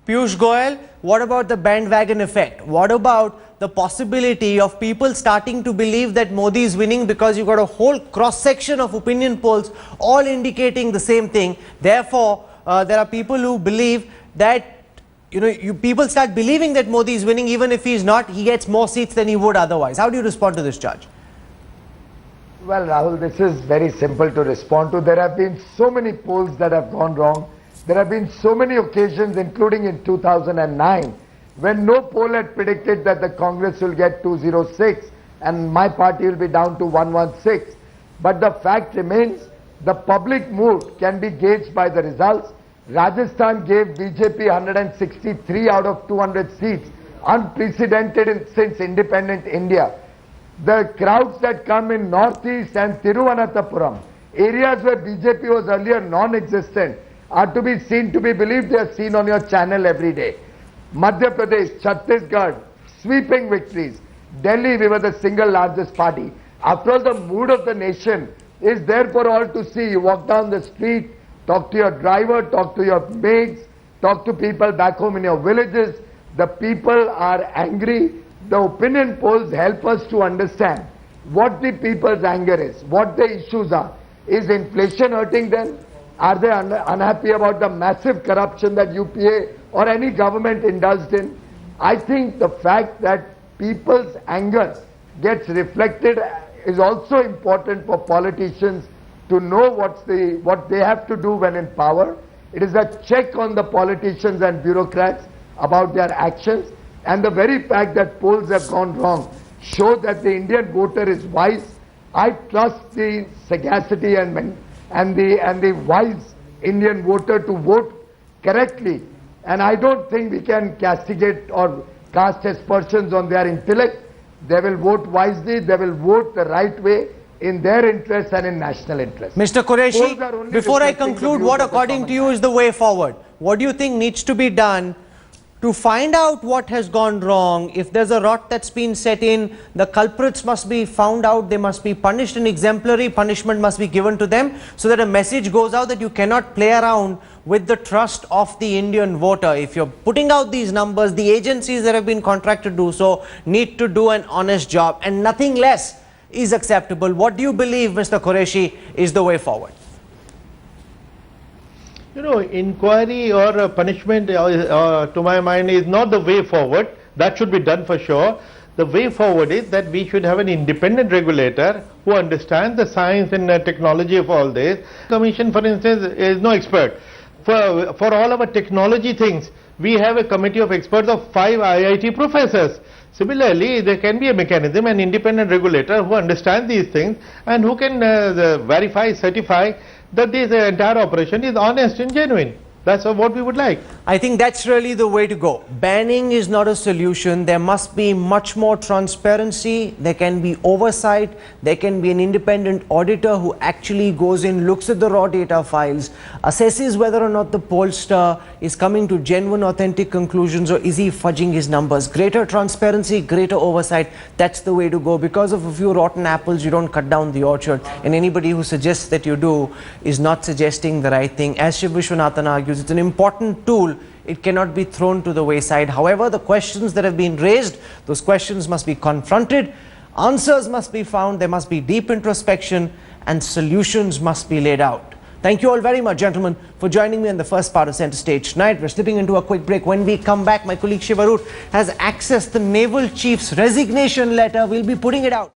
Piyush Goyal, what about the bandwagon effect? What about the possibility of people starting to believe that Modi is winning because you've got a whole cross-section of opinion polls all indicating the same thing? Therefore, there are people who believe that, people start believing that Modi is winning even if he's not, he gets more seats than he would otherwise. How do you respond to this charge? Well, Rahul, this is very simple to respond to. There have been so many polls that have gone wrong. There have been so many occasions, including in 2009, when no poll had predicted that the Congress will get 206 and my party will be down to 116. But the fact remains, the public mood can be gauged by the results. Rajasthan gave BJP 163 out of 200 seats, unprecedented since independent India. The crowds that come in Northeast and Thiruvananthapuram, areas where BJP was earlier non-existent, are to be seen, to be believed. They are seen on your channel every day. Madhya Pradesh, Chhattisgarh, sweeping victories. Delhi, we were the single largest party. After all, the mood of the nation is there for all to see. You walk down the street, talk to your driver, talk to your maids, talk to people back home in your villages. The people are angry. The opinion polls help us to understand what the people's anger is, what the issues are. Is inflation hurting them? Are they unhappy about the massive corruption that UPA or any government indulged in? I think the fact that people's anger gets reflected is also important for politicians to know what they have to do when in power. It is a check on the politicians and bureaucrats about their actions. And the very fact that polls have gone wrong show that the Indian voter is wise. I trust the sagacity and the wise Indian voter to vote correctly. And I don't think we can castigate or cast aspersions on their intellect. They will vote wisely, they will vote the right way in their interest and in national interest. Mr. Quraishi, before I conclude, what according to you is the way forward? What do you think needs to be done to find out what has gone wrong? If there's a rot that's been set in, the culprits must be found out, they must be punished, and exemplary punishment must be given to them, so that a message goes out that you cannot play around with the trust of the Indian voter. If you're putting out these numbers, the agencies that have been contracted to do so need to do an honest job, and nothing less is acceptable. What do you believe, Mr. Quraishi, is the way forward? Inquiry or punishment, to my mind, is not the way forward. That should be done for sure. The way forward is that we should have an independent regulator who understands the science and technology of all this. Commission, for instance, is no expert. For all our technology things, we have a committee of experts of 5 IIT professors. Similarly, there can be a mechanism, an independent regulator who understands these things and who can verify, certify that this entire operation is honest and genuine. That's what we would like. I think that's really the way to go. Banning is not a solution. There must be much more transparency. There can be oversight. There can be an independent auditor who actually goes in, looks at the raw data files, assesses whether or not the pollster is coming to genuine, authentic conclusions, or is he fudging his numbers. Greater transparency, greater oversight, that's the way to go. Because of a few rotten apples, you don't cut down the orchard. And anybody who suggests that you do is not suggesting the right thing. As Shiv Vishwanathan argues, it's an important tool. It cannot be thrown to the wayside. However, the questions that have been raised, those questions must be confronted. Answers must be found. There must be deep introspection, and solutions must be laid out. Thank you all very much, gentlemen, for joining me in the first part of Center Stage tonight. We're slipping into a quick break. When we come back, my colleague Shivarut has accessed the Naval Chief's resignation letter. We'll be putting it out.